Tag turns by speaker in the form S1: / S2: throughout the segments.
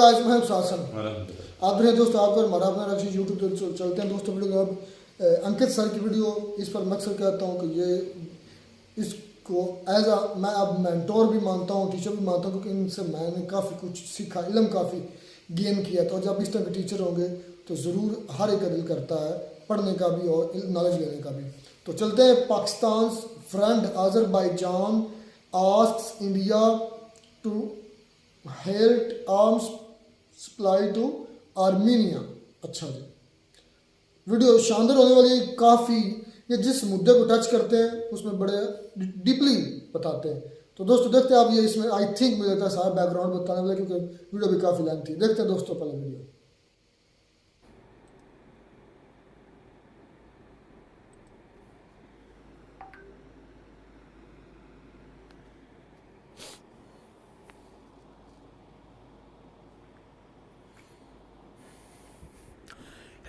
S1: आज मैं शासन आप रहे दोस्तों, आपका हमारा अपना रक्षी यूट्यूब पे चलते हैं दोस्तों। वीडियो अब अंकित सर की वीडियो, इस पर मकसद कहता हूँ कि ये इसको एज आ मैं अब मेंटोर भी मानता हूँ, टीचर भी मानता हूँ, क्योंकि इनसे मैंने काफ़ी कुछ सीखा, इल्म काफ़ी गेन किया। तो जब इस तरह के टीचर होंगे तो ज़रूर हर एक का दिल करता है पढ़ने का भी और नॉलेज लेने का भी। तो चलते हैं। Pakistan friend Azerbaijan asks India to help arms supply to Armenia. अच्छा जी, वीडियो शानदार होने वाली, काफ़ी ये जिस मुद्दे को टच करते हैं उसमें बड़े डीपली बताते हैं। तो दोस्तों देखते हैं आप, ये इसमें आई थिंक मुझे लगता है सारा बैकग्राउंड बताने वाला, क्योंकि वीडियो भी काफ़ी लेंथी। देखते हैं दोस्तों पहले वीडियो।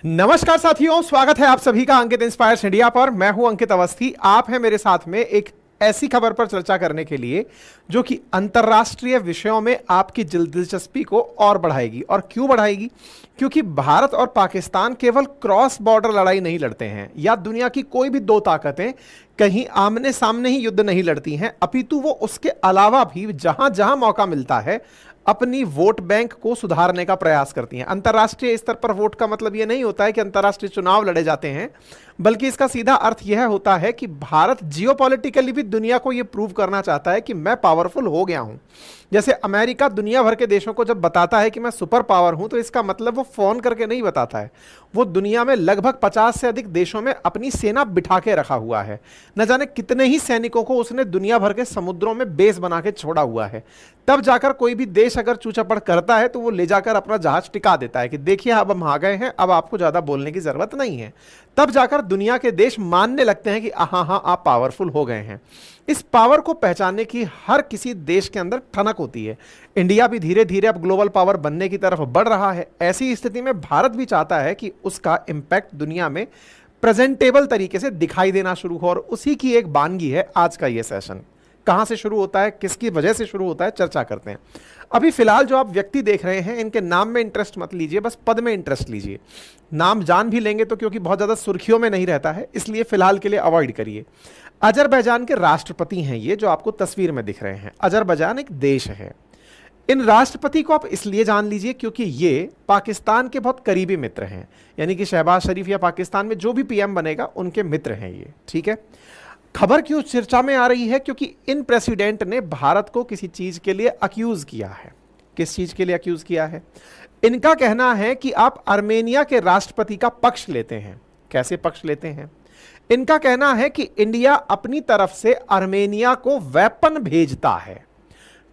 S2: नमस्कार साथियों, स्वागत है आप सभी का अंकित इंस्पायर्स इंडिया पर। मैं हूं अंकित अवस्थी। आप हैं मेरे साथ में एक ऐसी खबर पर चर्चा करने के लिए जो कि अंतर्राष्ट्रीय विषयों में आपकी दिलचस्पी को और बढ़ाएगी। और क्यों बढ़ाएगी? क्योंकि भारत और पाकिस्तान केवल क्रॉस बॉर्डर लड़ाई नहीं लड़ते हैं, या दुनिया की कोई भी दो ताकतें कहीं आमने सामने ही युद्ध नहीं लड़ती हैं, अपितु वो उसके अलावा भी जहां जहां मौका मिलता है अपनी वोट बैंक को सुधारने का प्रयास करती हैं। अंतर्राष्ट्रीय स्तर पर वोट का मतलब यह नहीं होता है कि अंतर्राष्ट्रीय चुनाव लड़े जाते हैं, बल्कि इसका सीधा अर्थ यह होता है कि भारत जियोपॉलिटिकली भी दुनिया को यह प्रूव करना चाहता है कि मैं पावरफुल हो गया हूं। जैसे अमेरिका दुनिया भर के देशों को जब बताता है कि मैं सुपर पावर हूं, तो इसका मतलब वो फोन करके नहीं बताता है, वो दुनिया में लगभग 50 से अधिक देशों में अपनी सेना बिठा के रखा हुआ है। न जाने कितने ही सैनिकों को उसने दुनिया भर के समुद्रों में बेस बना के छोड़ा हुआ है। तब जाकर कोई भी देश अगर चूचापड़ करता है तो वो ले जाकर अपना जहाज टिका देता है कि देखिए अब हम आ गए हैं, अब आपको ज्यादा बोलने की जरूरत नहीं है। तब जाकर दुनिया के देश मानने लगते हैं कि हाँ हाँ आप पावरफुल हो गए हैं। इस पावर को पहचानने की हर किसी देश के अंदर ठनक होती है। इंडिया भी धीरे धीरे अब ग्लोबल पावर बनने की तरफ बढ़ रहा है। ऐसी स्थिति में भारत भी चाहता है कि उसका इंपैक्ट दुनिया में प्रेजेंटेबल तरीके से दिखाई देना शुरू हो, और उसी की एक बानगी है आज का यह सेशन। कहां से शुरू होता है, किसकी वजह से शुरू होता है, चर्चा करते हैं। अभी फिलहाल जो आप व्यक्ति देख रहे हैं, इनके नाम में इंटरेस्ट मत लीजिए, बस पद में इंटरेस्ट लीजिए। नाम जान भी लेंगे तो क्योंकि बहुत ज्यादा सुर्खियों में नहीं रहता है, इसलिए फिलहाल के लिए अवॉइड करिए। अजरबैजान के राष्ट्रपति हैं ये, जो आपको तस्वीर में दिख रहे हैं। अजरबैजान एक देश है। इन राष्ट्रपति को आप इसलिए जान लीजिए क्योंकि ये पाकिस्तान के बहुत करीबी मित्र हैं, यानी कि शहबाज शरीफ या पाकिस्तान में जो भी पीएम बनेगा उनके मित्र हैं ये, ठीक है। खबर क्यों चर्चा में आ रही है? क्योंकि इन प्रेसिडेंट ने भारत को किसी चीज के लिए अक्यूज किया है। किस चीज के लिए अक्यूज किया है? इनका कहना है कि आप आर्मेनिया के राष्ट्रपति का पक्ष लेते हैं। कैसे पक्ष लेते हैं? इनका कहना है कि इंडिया अपनी तरफ से आर्मेनिया को वेपन भेजता है।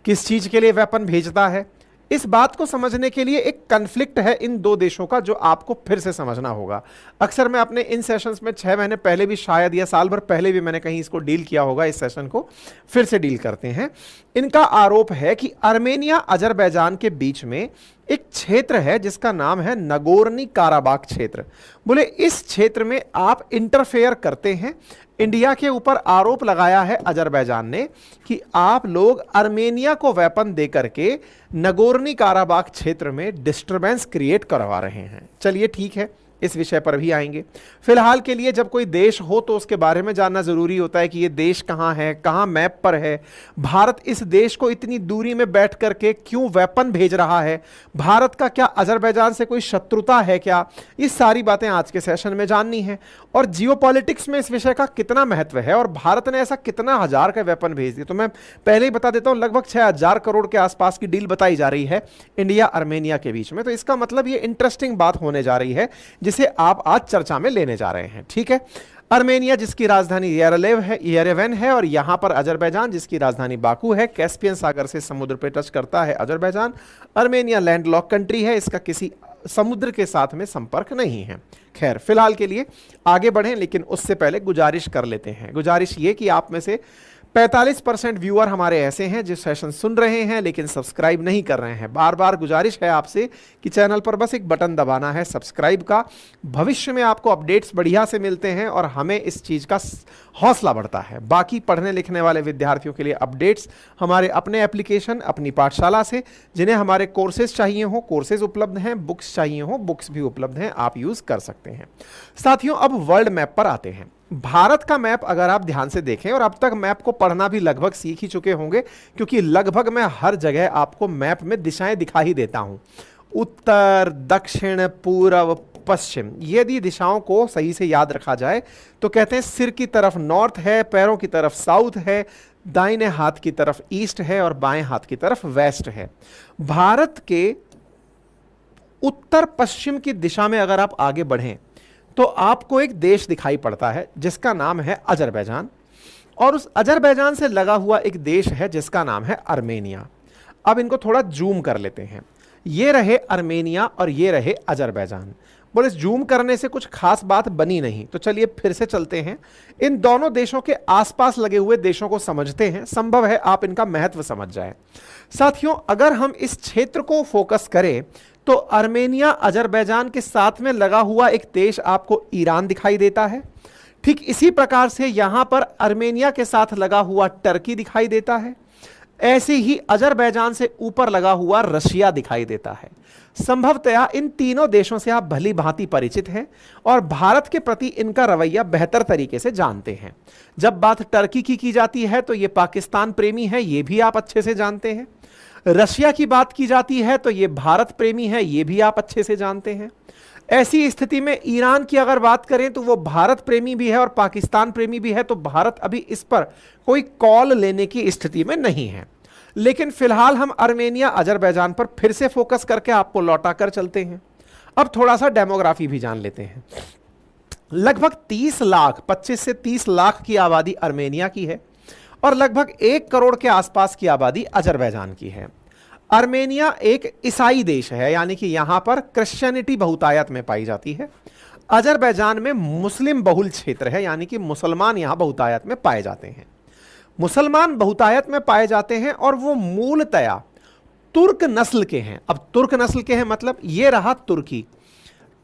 S2: किस चीज के लिए वेपन भेजता है? इस बात को समझने के लिए एक कन्फ्लिक्ट है इन दो देशों का, जो आपको फिर से समझना होगा। अक्सर मैं अपने इन सेशंस में 6 महीने पहले भी शायद, या साल भर पहले भी मैंने कहीं इसको डील किया होगा। इस सेशन को फिर से डील करते हैं। इनका आरोप है कि आर्मेनिया अजरबैजान के बीच में एक क्षेत्र है जिसका नाम है नगोर्नी काराबाख क्षेत्र। बोले इस क्षेत्र में आप इंटरफेयर करते हैं। इंडिया के ऊपर आरोप लगाया है अजरबैजान ने कि आप लोग आर्मेनिया को वेपन देकर के नगोर्नी काराबाख क्षेत्र में डिस्टरबेंस क्रिएट करवा रहे हैं। चलिए ठीक है, इस विषय पर भी आएंगे। फिलहाल के लिए जब कोई देश हो तो उसके बारे में जानना जरूरी होता है कि ये देश कहां है, कहां मैप पर है, भारत इस देश को इतनी दूरी में बैठ करके क्यों वेपन भेज रहा है, भारत का क्या अजरबैजान से कोई शत्रुता है क्या, ये सारी बातें आज के सेशन में जाननी है। और जियोपॉलिटिक्स में इस विषय का कितना महत्व है और भारत ने ऐसा कितना हजार का वेपन भेज दिया, तो मैं पहले ही बता देता हूं, लगभग 6000 करोड़ के आसपास की डील बताई जा रही है इंडिया आर्मेनिया के बीच में। तो इसका मतलब ये इंटरेस्टिंग बात होने जा रही है जिसे आप आज चर्चा में लेने जा रहे हैं, ठीक है। आर्मेनिया जिसकी राजधानी येरेवन है, और यहां पर अजरबैजान जिसकी राजधानी बाकू है। कैस्पियन सागर से समुद्र पर टच करता है अजरबैजान। आर्मेनिया लैंडलॉक कंट्री है, इसका किसी समुद्र के साथ में संपर्क नहीं है। खैर फिलहाल के लिए आगे बढ़ें, लेकिन उससे पहले गुजारिश कर लेते हैं। गुजारिश ये कि आप में से 45% व्यूअर हमारे ऐसे हैं जो सेशन सुन रहे हैं लेकिन सब्सक्राइब नहीं कर रहे हैं। बार बार गुजारिश है आपसे कि चैनल पर बस एक बटन दबाना है सब्सक्राइब का। भविष्य में आपको अपडेट्स बढ़िया से मिलते हैं और हमें इस चीज़ का हौसला बढ़ता है। बाकी पढ़ने लिखने वाले विद्यार्थियों के लिए अपडेट्स हमारे अपने एप्लीकेशन, अपनी पाठशाला से, जिन्हें हमारे कोर्सेज चाहिए हो कोर्सेज उपलब्ध हैं, बुक्स चाहिए हो बुक्स भी उपलब्ध हैं, आप यूज़ कर सकते हैं। साथियों, अब वर्ल्ड मैप पर आते हैं। भारत का मैप अगर आप ध्यान से देखें, और अब तक मैप को पढ़ना भी लगभग सीख ही चुके होंगे क्योंकि लगभग मैं हर जगह आपको मैप में दिशाएं दिखा ही देता हूं। उत्तर, दक्षिण, पूर्व, पश्चिम, यदि दिशाओं को सही से याद रखा जाए तो कहते हैं सिर की तरफ नॉर्थ है, पैरों की तरफ साउथ है, दाहिने हाथ की तरफ ईस्ट है और बाएं हाथ की तरफ वेस्ट है। भारत के उत्तर पश्चिम की दिशा में अगर आप आगे बढ़ें तो आपको एक देश दिखाई पड़ता है जिसका नाम है अजरबैजान, और उस अजरबैजान से लगा हुआ एक देश है जिसका नाम है अर्मेनिया। अब इनको थोड़ा जूम कर लेते हैं। ये रहे अर्मेनिया और ये रहे अजरबैजान। बोले जूम करने से कुछ खास बात बनी नहीं, तो चलिए फिर से चलते हैं। इन दोनों देशों के आसपास लगे हुए देशों को समझते हैं, संभव है आप इनका महत्व समझ जाए। साथियों, अगर हम इस क्षेत्र को फोकस करें तो अर्मेनिया, अजरबैजान के साथ में लगा हुआ एक देश आपको ईरान दिखाई देता है। ठीक इसी प्रकार से यहां पर अर्मेनिया के साथ लगा हुआ टर्की दिखाई देता है। ऐसे ही अजरबैजान से ऊपर लगा हुआ रशिया दिखाई देता है। संभवतया इन तीनों देशों से आप भली भांति परिचित हैं और भारत के प्रति इनका रवैया बेहतर तरीके से जानते हैं। जब बात टर्की की जाती है तो ये पाकिस्तान प्रेमी है, ये भी आप अच्छे से जानते हैं। रशिया की बात की जाती है तो ये भारत प्रेमी है, ये भी आप अच्छे से जानते हैं। ऐसी स्थिति में ईरान की अगर बात करें तो वो भारत प्रेमी भी है और पाकिस्तान प्रेमी भी है, तो भारत अभी इस पर कोई कॉल लेने की स्थिति में नहीं है। लेकिन फिलहाल हम अर्मेनिया, अजरबैजान पर फिर से फोकस करके आपको लौटा कर चलते हैं। अब थोड़ा सा डेमोग्राफी भी जान लेते हैं। लगभग 30 लाख, 25 से 30 लाख की आबादी अर्मेनिया की है और लगभग 1 करोड़ के आसपास की आबादी अजरबैजान की है। अर्मेनिया एक ईसाई देश है, यानी कि यहां पर क्रिश्चियनिटी बहुतायत में पाई जाती है। अजरबैजान में मुस्लिम बहुल क्षेत्र है, यानी कि मुसलमान यहां बहुतायत में पाए जाते हैं। मुसलमान बहुतायत में पाए जाते हैं और वो मूलतया तुर्क नस्ल के हैं। अब तुर्क नस्ल के हैं मतलब ये रहा तुर्की।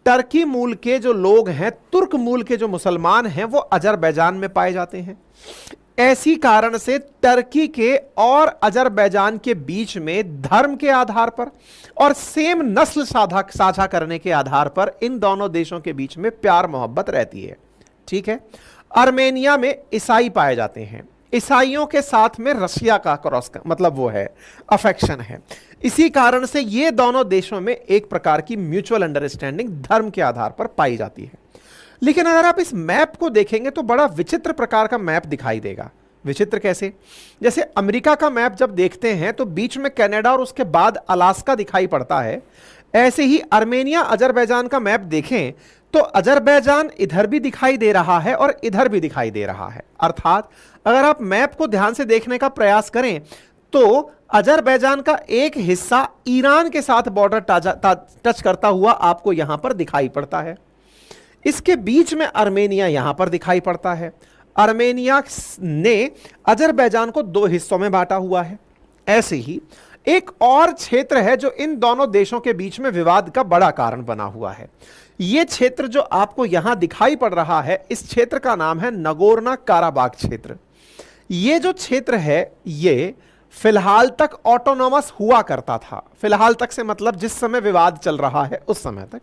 S2: टर्की मूल के जो लोग हैं, तुर्क मूल के जो मुसलमान हैं, वो अजरबैजान में पाए जाते हैं। ऐसी कारण से टर्की के और अजरबैजान के बीच में धर्म के आधार पर और सेम नस्ल साझा करने के आधार पर इन दोनों देशों के बीच में प्यार मोहब्बत रहती है। ठीक है। अर्मेनिया में ईसाई पाए जाते हैं। ईसाइयों के साथ में रशिया का क्रॉस मतलब वो है अफेक्शन है। इसी कारण से ये दोनों देशों में एक प्रकार की म्यूचुअल अंडरस्टैंडिंग धर्म के आधार पर पाई जाती है। लेकिन अगर आप इस मैप को देखेंगे तो बड़ा विचित्र प्रकार का मैप दिखाई देगा। विचित्र कैसे? जैसे अमेरिका का मैप जब देखते हैं तो बीच में कनाडा और उसके बाद अलास्का दिखाई पड़ता है। ऐसे ही अर्मेनिया, अजरबैजान का मैप देखें तो अजरबैजान इधर भी दिखाई दे रहा है और इधर भी दिखाई दे रहा है। अर्थात अगर आप मैप को ध्यान से देखने का प्रयास करें तो अजरबैजान का एक हिस्सा ईरान के साथ बॉर्डर टच करता हुआ आपको यहां पर दिखाई पड़ता है। इसके बीच में अर्मेनिया यहां पर दिखाई पड़ता है। अर्मेनिया ने अजरबैजान को 2 हिस्सों में बांटा हुआ है। ऐसे ही एक और क्षेत्र है जो इन दोनों देशों के बीच में विवाद का बड़ा कारण बना हुआ है। यह क्षेत्र जो आपको यहां दिखाई पड़ रहा है, इस क्षेत्र का नाम है नगोर्नो काराबाख क्षेत्र। यह जो क्षेत्र है ये फिलहाल तक ऑटोनॉमस हुआ करता था। फिलहाल तक से मतलब जिस समय विवाद चल रहा है उस समय तक।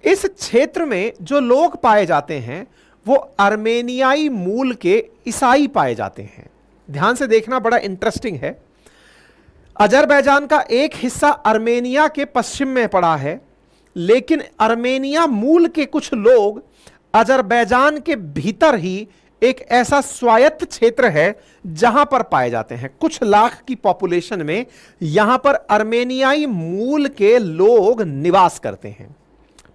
S2: इस क्षेत्र में जो लोग पाए जाते हैं वो अर्मेनियाई मूल के ईसाई पाए जाते हैं। ध्यान से देखना, बड़ा इंटरेस्टिंग है। अजरबैजान का एक हिस्सा अर्मेनिया के पश्चिम में पड़ा है, लेकिन अर्मेनिया मूल के कुछ लोग अजरबैजान के भीतर ही एक ऐसा स्वायत्त क्षेत्र है जहां पर पाए जाते हैं। कुछ लाख की पॉपुलेशन में यहां पर अर्मेनियाई मूल के लोग निवास करते हैं।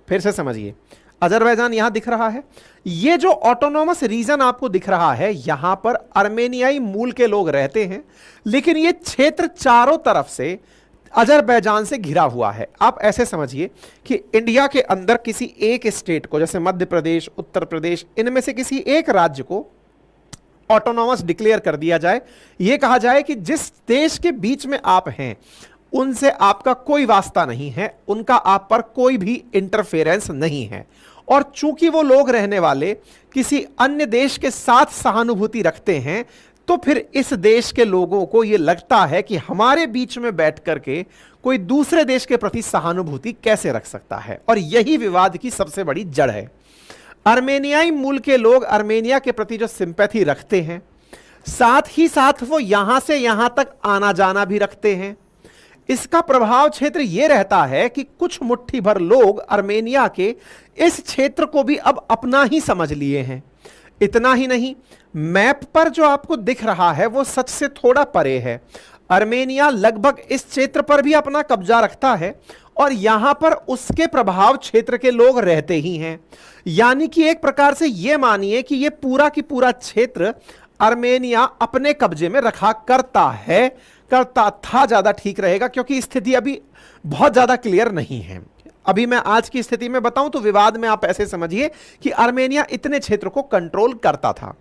S2: फिर से समझिए, अजरबैजान यहां दिख रहा है। यह जो ऑटोनॉमस रीजन आपको दिख रहा है, यहां पर अर्मेनियाई मूल के लोग रहते हैं, लेकिन यह क्षेत्र चारों तरफ से अजरबैजान से घिरा हुआ है। आप ऐसे समझिए कि इंडिया के अंदर किसी एक स्टेट को, जैसे मध्य प्रदेश, उत्तर प्रदेश, इनमें से किसी एक राज्य को ऑटोनॉमस डिक्लेयर कर दिया जाए। यह कहा जाए कि जिस देश के बीच में आप हैं उनसे आपका कोई वास्ता नहीं है, उनका आप पर कोई भी इंटरफेरेंस नहीं है। और चूंकि वो लोग रहने वाले किसी अन्य देश के साथ सहानुभूति रखते हैं, तो फिर इस देश के लोगों को यह लगता है कि हमारे बीच में बैठ करके कोई दूसरे देश के प्रति सहानुभूति कैसे रख सकता है। और यही विवाद की सबसे बड़ी जड़ है। आर्मेनियाई मूल के लोग आर्मेनिया के प्रति जो सिंपैथी रखते हैं, साथ ही साथ वो यहां से यहां तक आना जाना भी रखते हैं। इसका प्रभाव क्षेत्र यह रहता है कि कुछ मुट्ठी भर लोग आर्मेनिया के इस क्षेत्र को भी अब अपना ही समझ लिए हैं। इतना ही नहीं, मैप पर जो आपको दिख रहा है वो सच से थोड़ा परे है। आर्मेनिया लगभग इस क्षेत्र पर भी अपना कब्जा रखता है और यहां पर उसके प्रभाव क्षेत्र के लोग रहते ही हैं। यानी कि एक प्रकार से यह मानिए कि यह पूरा की पूरा क्षेत्र आर्मेनिया अपने कब्जे में रखा करता है, करता था, ज्यादा ठीक रहेगा, क्योंकि स्थिति अभी बहुत ज्यादा क्लियर नहीं है। अभी मैं आज की स्थिति में बताऊं तो विवाद में आप ऐसे समझिए कि आर्मेनिया इतने क्षेत्र को कंट्रोल करता था।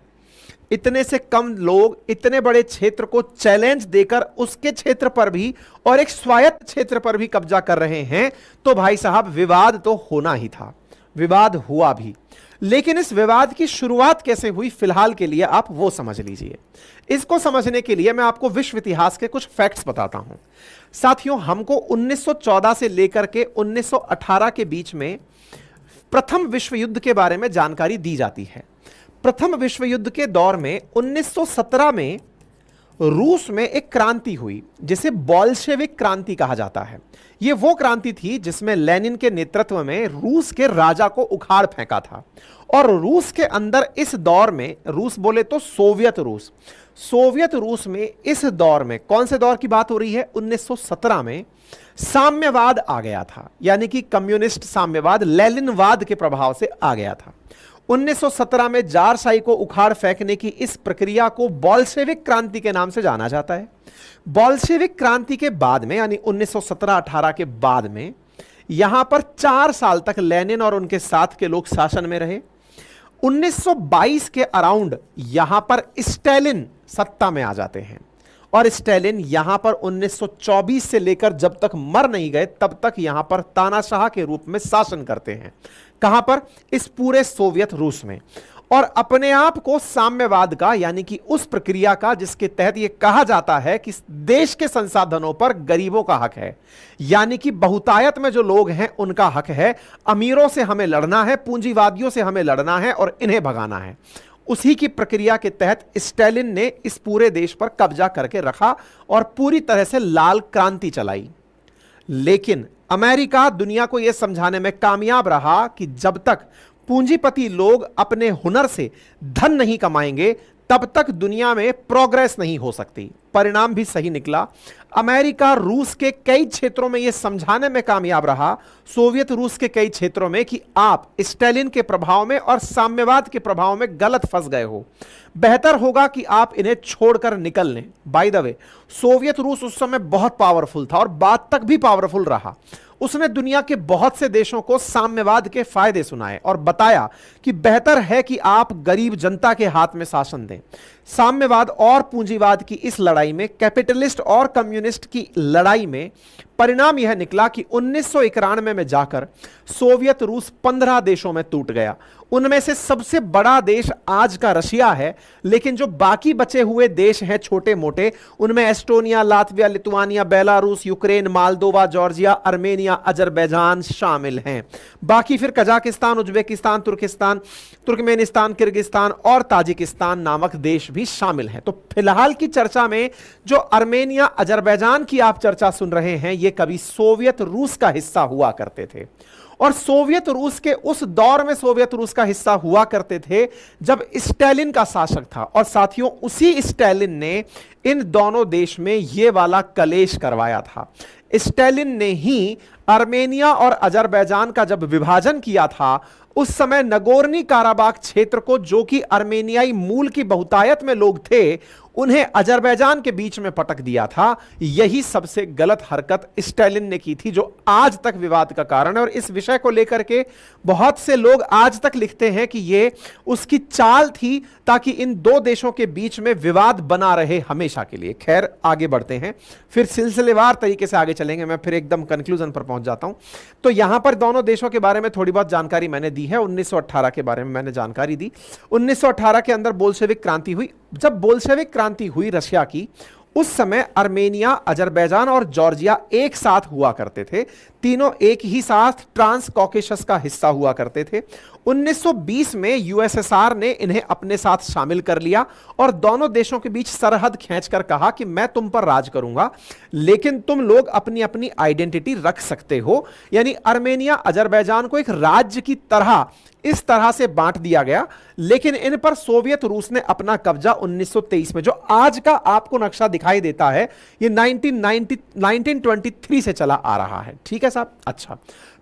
S2: इतने से कम लोग इतने बड़े क्षेत्र को चैलेंज देकर उसके क्षेत्र पर भी और एक स्वायत्त क्षेत्र पर भी कब्जा कर रहे हैं, तो भाई साहब विवाद तो होना ही था। विवाद हुआ भी, लेकिन इस विवाद की शुरुआत कैसे हुई फिलहाल के लिए आप वो समझ लीजिए। इसको समझने के लिए मैं आपको विश्व इतिहास के कुछ फैक्ट्स बताता हूं। साथियों, हमको 1914 से लेकर के 1918 के बीच में प्रथम विश्व युद्ध के बारे में जानकारी दी जाती है। प्रथम विश्व युद्ध के दौर में 1917 में रूस में एक क्रांति हुई जिसे बोल्शेविक क्रांति कहा जाता है। यह वो क्रांति थी जिसमें लेनिन के नेतृत्व में रूस के राजा को उखाड़ फेंका था। और रूस के अंदर इस दौर में, रूस बोले तो सोवियत रूस, सोवियत रूस में इस दौर में, कौन से दौर की बात हो रही है, 1917 में साम्यवाद आ गया था। यानी कि कम्युनिस्ट साम्यवाद लेनिनवाद के प्रभाव से आ गया था। 1917 में जारशाही को उखाड़ फेंकने की इस प्रक्रिया को बोल्शेविक क्रांति के नाम से जाना जाता है। बोल्शेविक क्रांति के बाद में, यानी 1917-18 के बाद में, यहां पर 4 साल तक लेनिन और उनके साथ के लोग शासन में रहे। 1922 के अराउंड यहां पर स्टालिन सत्ता में आ जाते हैं और स्टालिन यहां पर 1924 से लेकर जब तक मर नहीं गए तब तक यहां पर तानाशाह के रूप में शासन करते हैं। कहां पर? इस पूरे सोवियत रूस में। और अपने आप को साम्यवाद का, यानी कि उस प्रक्रिया का जिसके तहत यह कहा जाता है कि देश के संसाधनों पर गरीबों का हक है, यानी कि बहुतायत में जो लोग हैं उनका हक है। अमीरों से हमें लड़ना है, पूंजीवादियों से हमें लड़ना है और इन्हें भगाना है। उसी की प्रक्रिया के तहत स्टालिन ने इस पूरे देश पर कब्जा करके रखा और पूरी तरह से लाल क्रांति चलाई। लेकिन अमेरिका दुनिया को यह समझाने में कामयाब रहा कि जब तक पूंजीपति लोग अपने हुनर से धन नहीं कमाएंगे तब तक दुनिया में प्रोग्रेस नहीं हो सकती। परिणाम भी सही निकला। अमेरिका रूस के कई क्षेत्रों में यह समझाने में कामयाब रहा, सोवियत रूस के कई क्षेत्रों में, कि आप स्टालिन के प्रभाव में और साम्यवाद के प्रभाव में गलत फंस गए हो। बेहतर होगा कि आप इन्हें छोड़कर निकल लें। बाय द वे, सोवियत रूस उस समय बहुत पावरफुल था और बाद तक भी पावरफुल रहा। उसने दुनिया के बहुत से देशों को साम्यवाद के फायदे सुनाए और बताया कि बेहतर है कि आप गरीब जनता के हाथ में शासन दें। साम्यवाद और पूंजीवाद की इस लड़ाई में, कैपिटलिस्ट और कम्युनिस्ट की लड़ाई में, परिणाम यह निकला कि 1991 में जाकर सोवियत रूस 15 देशों में टूट गया। उनमें से सबसे बड़ा देश आज का रशिया है, लेकिन जो बाकी बचे हुए देश हैं छोटे मोटे, उनमें Estonia, Latvia, Lithuania, Belarus, Ukraine, Moldova, Georgia, Armenia, Azerbaijan शामिल हैं। बाकी फिर कजाकिस्तान, उज्बेकिस्तान, तुर्किस्तान, तुर्कमेनिस्तान, किर्गिस्तान और ताजिकिस्तान नामक देश भी शामिल हैं। तो फिलहाल की चर्चा में जो आर्मेनिया, अजरबैजान की आप चर्चा सुन रहे हैं, ये कभी सोवियत रूस का हिस्सा हुआ करते थे। और सोवियत रूस के उस दौर में सोवियत रूस का हिस्सा हुआ करते थे जब स्टालिन का शासक था। और साथियों, उसी स्टालिन ने इन दोनों देश में यह वाला कलेश करवाया था। स्टालिन ने ही आर्मेनिया और अजरबैजान का जब विभाजन किया था, उस समय नगोर्नी काराबाख क्षेत्र को, जो कि आर्मेनियाई मूल की बहुतायत में लोग थे, उन्हें अजरबैजान के बीच में पटक दिया था, यही सबसे गलत हरकत स्टालिन ने की थी, जो आज तक विवाद का कारण है। और इस विषय को लेकर के बहुत से लोग आज तक लिखते हैं कि यह उसकी चाल थी ताकि इन दो देशों के बीच में विवाद बना रहे हमेशा के लिए। खैर, आगे बढ़ते हैं, फिर सिलसिलेवार तरीके से आगे चलेंगे, मैं फिर एकदम कंक्लूजन पर पहुंच जाता हूं। तो यहां पर दोनों देशों के बारे में थोड़ी बहुत जानकारी मैंने दी है। 1918 के बारे में मैंने जानकारी दी। 1918 के अंदर बोल्शेविक क्रांति हुई। जब बोल्शेविक क्रांति हुई रशिया की, उस समय आर्मेनिया, अजरबैजान और जॉर्जिया एक साथ हुआ करते थे। तीनों एक ही साथ ट्रांस कॉकेशस का हिस्सा हुआ करते थे। 1920 में यूएसएसआर ने इन्हें अपने साथ शामिल कर लिया और दोनों देशों के बीच सरहद खींचकर कहा कि मैं तुम पर राज करूंगा, लेकिन तुम लोग अपनी अपनी आइडेंटिटी रख सकते हो। यानी आर्मेनिया, अजरबैजान को एक राज्य की तरह इस तरह से बांट दिया गया, लेकिन इन पर सोवियत रूस ने अपना कब्जा 1923 में, जो आज का आपको नक्शा दिखाई देता है, ये 1923 से चला आ रहा है। ठीक है साहब? अच्छा,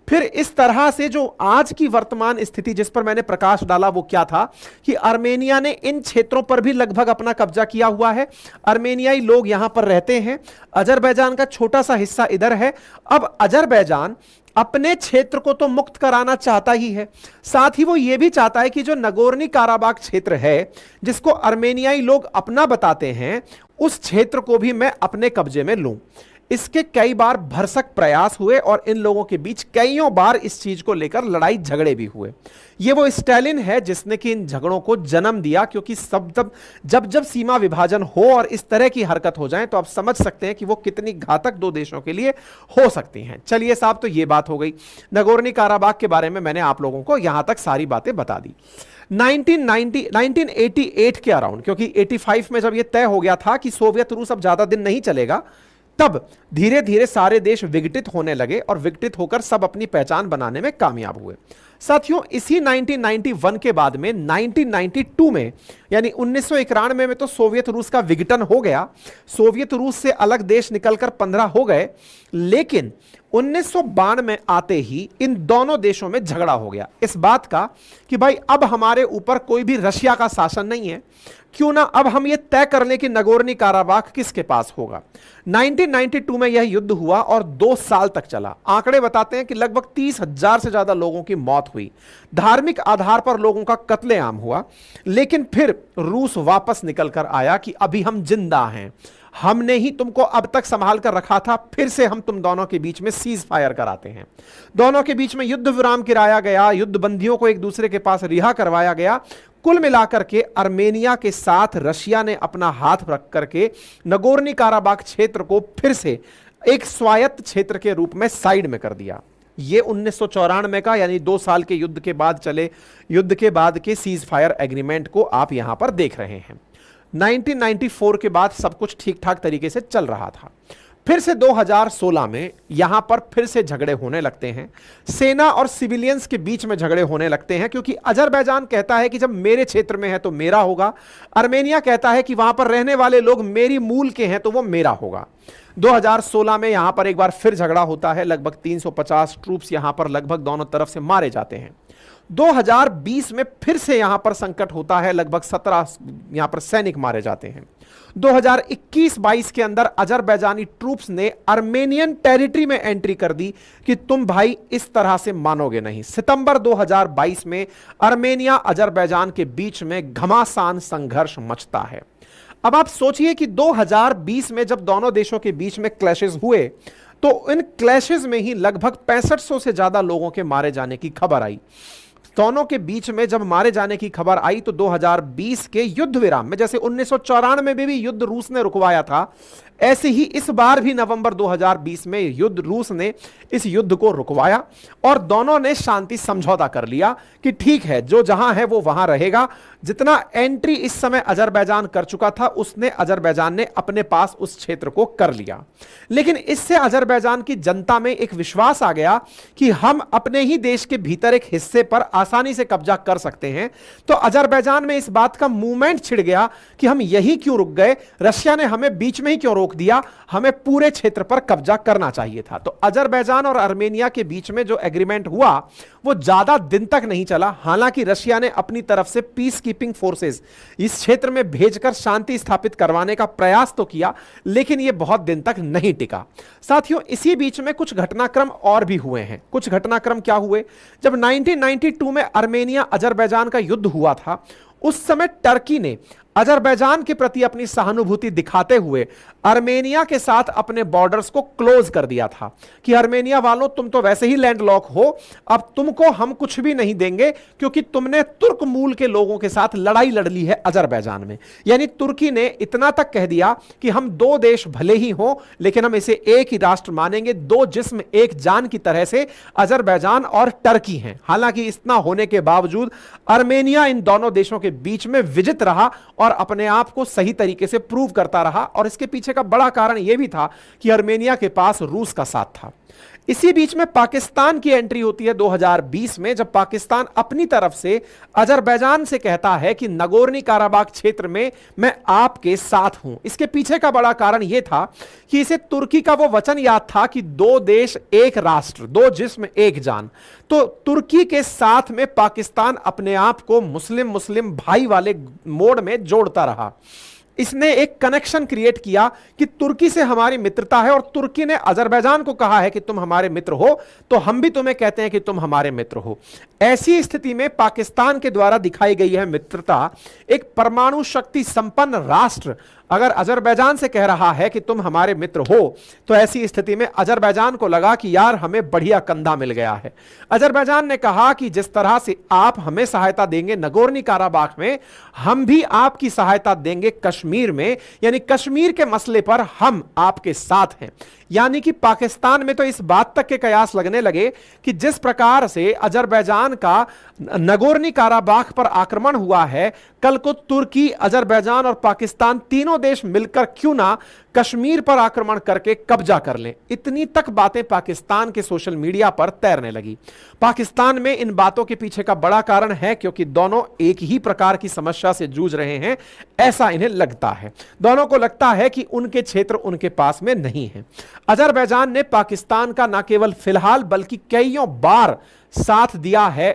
S2: फिर इस तरह से जो आज की वर्तमान स्थिति जिस पर मैंने प्रकाश डाला वो क्या था कि आर्मेनिया ने इन क्षेत्रों पर भी लगभग अपना कब्जा किया हुआ है। आर्मेनियाई लोग यहां पर रहते हैं। अजरबैजान का छोटा सा हिस्सा इधर है। अब अजरबैजान अपने क्षेत्र को तो मुक्त कराना चाहता ही है, साथ ही वो ये भी चाहता है कि जो नगोर्नी काराबाख क्षेत्र है, जिसको आर्मेनियाई लोग अपना बताते हैं, उस क्षेत्र को भी मैं अपने कब्जे में लूं। इसके कई बार भरसक प्रयास हुए और इन लोगों के बीच कईयों बार इस चीज को लेकर लड़ाई झगड़े भी हुए। ये वो स्टालिन है जिसने कि इन झगड़ों को जन्म दिया, क्योंकि जब सीमा विभाजन हो और इस तरह की हरकत हो जाए तो आप समझ सकते हैं कि वो कितनी घातक दो देशों के लिए हो सकती हैं। चलिए साहब, तो ये बात हो गई। नगोर्नी काराबाख के बारे में मैंने आप लोगों को यहां तक सारी बातें बता दी। 1988 के अराउंड, क्योंकि 85 में जब यह तय हो गया था कि सोवियत रूस अब ज्यादा दिन नहीं चलेगा, तब धीरे धीरे सारे देश विघटित होने लगे और विघटित होकर सब अपनी पहचान बनाने में कामयाब हुए। साथियों, इसी 1991 के बाद में 1992 में, यानी 1991 में तो सोवियत रूस का विघटन हो गया, सोवियत रूस से अलग देश निकलकर 15 हो गए, लेकिन 1992 में आते ही इन दोनों देशों में झगड़ा हो गया इस बात का कि भाई अब हमारे ऊपर कोई भी रशिया का शासन नहीं है, क्यों ना अब हम ये तय कर लें कि नगोर्नी काराबाख किसके पास होगा। 1992 में यह युद्ध हुआ और 2 साल तक चला। आंकड़े बताते हैं कि लगभग 30,000 से ज्यादा लोगों की मौत हुई, धार्मिक आधार पर लोगों का कत्लेआम हुआ। लेकिन फिर रूस वापस निकल कर आया कि अभी हम जिंदा हैं, हमने ही तुमको अब तक संभाल कर रखा था, फिर से हम तुम दोनों के बीच में सीज फायर कराते हैं। दोनों के बीच में युद्ध विराम गिराया गया, युद्ध बंदियों को एक दूसरे के पास रिहा करवाया गया। कुल मिलाकर के आर्मेनिया के साथ रशिया ने अपना हाथ रख करके नगोर्नी काराबाख क्षेत्र को फिर से एक स्वायत्त क्षेत्र के रूप में साइड में कर दिया। यह 1994 का, यानी 2 साल के युद्ध के बाद चले युद्ध के बाद के सीज फायर एग्रीमेंट को आप यहां पर देख रहे हैं। 1994 के बाद सब कुछ ठीक ठाक तरीके से चल रहा था। फिर से 2016 में यहां पर फिर से झगड़े होने लगते हैं, सेना और सिविलियंस के बीच में झगड़े होने लगते हैं, क्योंकि अजरबैजान कहता है कि जब मेरे क्षेत्र में है तो मेरा होगा, आर्मेनिया कहता है कि वहां पर रहने वाले लोग मेरी मूल के हैं तो वो मेरा होगा। 2016 में यहां पर एक बार फिर झगड़ा होता है, लगभग 350 ट्रूप्स यहां पर लगभग दोनों तरफ से मारे जाते हैं। 2020 में फिर से यहां पर संकट होता है, लगभग 17 यहां पर सैनिक मारे जाते हैं। 2021-22 के अंदर अजरबैजानी ट्रूप्स ने आर्मेनियन टेरिटरी में एंट्री कर दी कि तुम भाई इस तरह से मानोगे नहीं। सितंबर 2022 में आर्मेनिया अजरबैजान के बीच में घमासान संघर्ष मचता है। अब आप सोचिए कि 2020 में जब दोनों देशों के बीच में क्लैशेस हुए तो इन क्लैशेस में ही लगभग 6500 से ज्यादा लोगों के मारे जाने की खबर आई। दोनों के बीच में जब मारे जाने की खबर आई तो 2020 के युद्ध विराम में, जैसे 1994 में भी युद्ध रूस ने रुकवाया था, ऐसे ही इस बार भी नवंबर 2020 में युद्ध रूस ने इस युद्ध को रुकवाया और दोनों ने शांति समझौता कर लिया कि ठीक है, जो जहां है वो वहां रहेगा। जितना एंट्री इस समय अजरबैजान कर चुका था उसने अजरबैजान ने अपने पास उस क्षेत्र को कर लिया। लेकिन इससे अजरबैजान की जनता में एक विश्वास आ गया कि हम अपने ही देश के भीतर एक हिस्से पर आसानी से कब्जा कर सकते हैं। तो अजरबैजान में इस बात का मूवमेंट छिड़ गया कि हम यही क्यों रुक गए, रशिया ने हमें बीच में ही क्यों रोक दिया, हमें पूरे क्षेत्र पर कब्जा करना चाहिए था। तो अजरबैजान और आर्मेनिया के बीच में जो एग्रीमेंट हुआ वो ज्यादा दिन तक नहीं चला। हालांकि रशिया ने अपनी तरफ से पीस कीपिंग फोर्सेस इस क्षेत्र में भेजकर शांति स्थापित करवाने का प्रयास तो किया, लेकिन यह बहुत दिन तक नहीं टिका। साथियों, इसी बीच में कुछ घटनाक्रम और भी हुए हैं। कुछ घटनाक्रम क्या हुए, जब 1992 में आर्मेनिया अजरबैजान का युद्ध हुआ था, उस समय टर्की ने अजरबैजान के प्रति अपनी सहानुभूति दिखाते हुए आर्मेनिया के साथ अपने बॉर्डर्स को क्लोज कर दिया था कि आर्मेनिया वालों, तुम तो वैसे ही लैंडलॉक हो, अब तुमको हम कुछ भी नहीं देंगे क्योंकि तुमने तुर्क मूल के लोगों के साथ लड़ाई लड़ ली है अजरबैजान में। यानी तुर्की ने इतना तक कह दिया कि हम दो देश भले ही हो लेकिन हम इसे एक ही राष्ट्र मानेंगे, दो जिस्म एक जान की तरह से अजरबैजान और टर्की हैं। हालांकि इतना होने के बावजूद आर्मेनिया इन दोनों देशों के बीच में विजित रहा और अपने आप को सही तरीके से प्रूव करता रहा। और इसके पीछे का बड़ा कारण यह भी था कि आर्मेनिया के पास रूस का साथ था। इसी बीच में पाकिस्तान की एंट्री होती है 2020 में, जब पाकिस्तान अपनी तरफ से अजरबैजान से कहता है कि नगोर्नी काराबाग क्षेत्र में मैं आपके साथ हूं। इसके पीछे का बड़ा कारण यह था कि इसे तुर्की का वो वचन याद था कि दो देश एक राष्ट्र, दो जिस्म एक जान। तो तुर्की के साथ में पाकिस्तान अपने आप को मुस्लिम भाई वाले मोड में जोड़ता रहा। इसने एक कनेक्शन क्रिएट किया कि तुर्की से हमारी मित्रता है और तुर्की ने अजरबैजान को कहा है कि तुम हमारे मित्र हो, तो हम भी तुम्हें कहते हैं कि तुम हमारे मित्र हो। ऐसी स्थिति में पाकिस्तान के द्वारा दिखाई गई है मित्रता, एक परमाणु शक्ति संपन्न राष्ट्र अगर अजरबैजान से कह रहा है कि तुम हमारे मित्र हो, तो ऐसी स्थिति में अजरबैजान को लगा कि यार हमें बढ़िया कंधा मिल गया है। अजरबैजान ने कहा कि जिस तरह से आप हमें सहायता देंगे नगोर्नी काराबाग में, हम भी आपकी सहायता देंगे कश्मीर में, यानी कश्मीर के मसले पर हम आपके साथ हैं। यानी कि पाकिस्तान में तो इस बात तक के कयास लगने लगे कि जिस प्रकार से अजरबैजान का नगोर्नी काराबाग पर आक्रमण हुआ है, कल को तुर्की, अजरबैजान और पाकिस्तान तीनों देश मिलकर क्यों ना कश्मीर पर आक्रमण करके कब्जा कर लें। इतनी तक बातें पाकिस्तान के सोशल मीडिया पर तैरने लगी। पाकिस्तान में इन बातों के पीछे का बड़ा कारण है क्योंकि दोनों एक ही प्रकार की समस्या से जूझ रहे हैं, ऐसा इन्हें लगता है। दोनों को लगता है कि उनके क्षेत्र उनके पास में नहीं है। अजरबैजान ने पाकिस्तान का न केवल फिलहाल बल्कि कईयों बार साथ दिया है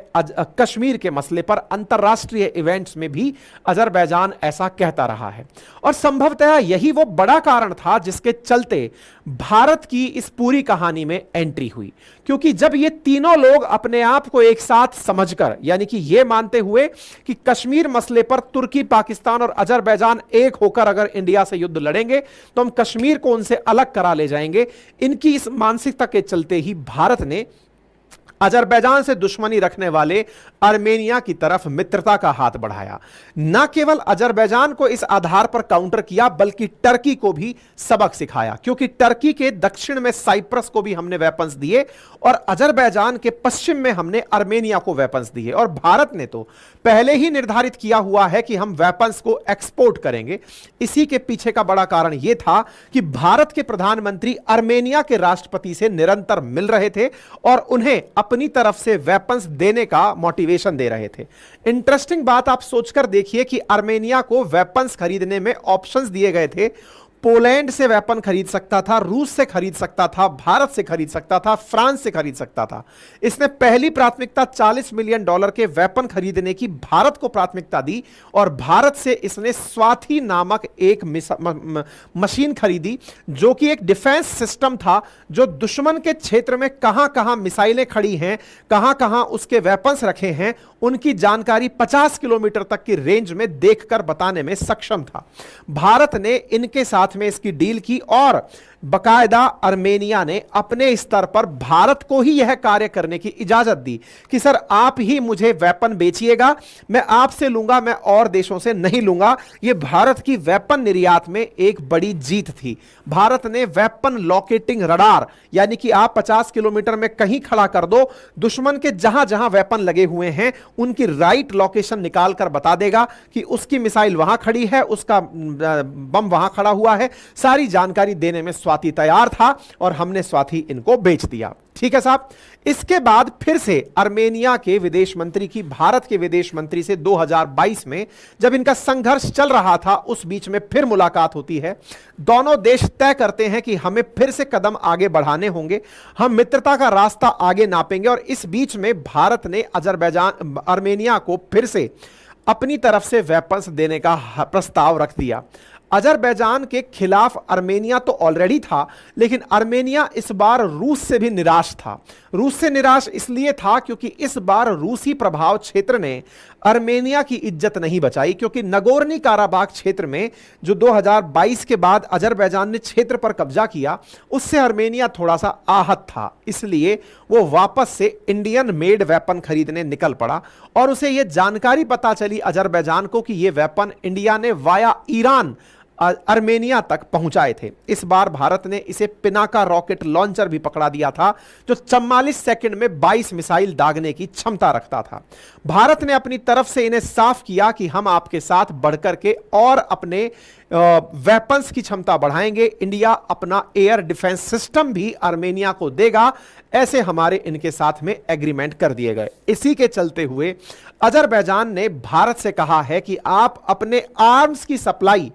S2: कश्मीर के मसले पर। अंतरराष्ट्रीय इवेंट्स में भी अजरबैजान ऐसा कहता रहा है और संभवतः यही वो बड़ा कारण था जिसके चलते भारत की इस पूरी कहानी में एंट्री हुई। क्योंकि जब ये तीनों लोग अपने आप को एक साथ समझकर, यानी कि ये मानते हुए कि कश्मीर मसले पर तुर्की, पाकिस्तान और अजरबैजान एक होकर अगर इंडिया से युद्ध लड़ेंगे तो हम कश्मीर को उनसे अलग करा ले जाएंगे, इनकी इस मानसिकता के चलते ही भारत ने अजरबैजान से दुश्मनी रखने वाले आर्मेनिया की तरफ मित्रता का हाथ बढ़ाया। न केवल अजरबैजान को इस आधार पर काउंटर किया बल्कि टर्की को भी सबक सिखाया, क्योंकि टर्की के दक्षिण में साइप्रस को भी हमने वेपन्स दिए और अजरबैजान के पश्चिम में हमने आर्मेनिया को वेपन्स दिए। और भारत ने तो पहले ही निर्धारित किया हुआ है कि हम वेपन्स को एक्सपोर्ट करेंगे। इसी के पीछे का बड़ा कारण यह था कि भारत के प्रधानमंत्री आर्मेनिया के राष्ट्रपति से निरंतर मिल रहे थे और उन्हें अपनी तरफ से वेपन्स देने का मोटिवेशन दे रहे थे। इंटरेस्टिंग बात आप सोचकर देखिए कि आर्मेनिया को वेपन्स खरीदने में ऑप्शंस दिए गए थे। पोलैंड से वेपन खरीद सकता था, रूस से खरीद सकता था, भारत से खरीद सकता था, फ्रांस से खरीद सकता था। इसने पहली प्राथमिकता $40 मिलियन के वेपन खरीदने की भारत को प्राथमिकता दी और भारत से इसने स्वाति नामक एक मशीन खरीदी जो कि एक डिफेंस सिस्टम था, जो दुश्मन के क्षेत्र में कहां कहां मिसाइलें खड़ी हैं, कहां कहां उसके वेपन्स रखे हैं, उनकी जानकारी 50 किलोमीटर तक की रेंज में देखकर बताने में सक्षम था। भारत ने इनके साथ में इसकी डील की और बकायदा आर्मेनिया ने अपने स्तर पर भारत को ही यह कार्य करने की इजाजत दी कि सर आप ही मुझे वेपन बेचिएगा, मैं आपसे लूंगा, मैं और देशों से नहीं लूंगा। यह भारत की वेपन निर्यात में एक बड़ी जीत थी। भारत ने वेपन लोकेटिंग रडार, यानी कि आप 50 किलोमीटर में कहीं खड़ा कर दो, दुश्मन के जहां जहां वेपन लगे हुए हैं उनकी राइट लोकेशन निकाल कर बता देगा कि उसकी मिसाइल वहां खड़ी है, उसका बम वहां खड़ा हुआ है। सारी जानकारी देने में स्वाति तैयार था और हमने स्वाति इनको बेच दिया। ठीक है साहब। इसके बाद फिर से आर्मेनिया के विदेश मंत्री की भारत के विदेश मंत्री से 2022 में जब इनका संघर्ष चल रहा था, उस बीच में फिर मुलाकात होती है। दोनों देश तय करते हैं कि हमें फिर से कदम आगे बढ़ाने होंगे, हम मित्रता का रास्ता आगे नापेंगे। और इस बीच में भारत ने आर्मेनिया को फिर से अपनी तरफ से वेपन्स देने का प्रस्ताव रख दिया। अजरबैजान के खिलाफ आर्मेनिया तो ऑलरेडी था, लेकिन आर्मेनिया इस बार रूस से भी निराश था। रूस से निराश इसलिए था क्योंकि इस बार रूसी प्रभाव क्षेत्र ने आर्मेनिया की इज्जत नहीं बचाई, क्योंकि नगोर्नी काराबाख क्षेत्र में जो 2022 के बाद अजरबैजान ने क्षेत्र पर कब्जा किया, उससे आर्मेनिया थोड़ा सा आहत था। इसलिए वो वापस से इंडियन मेड वेपन खरीदने निकल पड़ा और उसे यह जानकारी पता चली अजरबैजान को कि यह वेपन इंडिया ने वाया ईरान आर्मेनिया तक पहुंचाए थे। इस बार भारत ने इसे पिनाका रॉकेट लॉन्चर भी पकड़ा दिया था, जो 44 सेकंड में 22 मिसाइल दागने की क्षमता रखता था। भारत ने अपनी तरफ से इन्हें साफ किया कि हम आपके साथ बढ़कर के और अपने वेपन्स की क्षमता बढ़ाएंगे। इंडिया अपना एयर डिफेंस सिस्टम भी आर्मेनिया को देगा। ऐसे हमारे इनके साथ में एग्रीमेंट कर दिए गए। इसी के चलते हुए अजरबैजान ने भारत से कहा है कि आप अपने आर्म्स की सप्लाई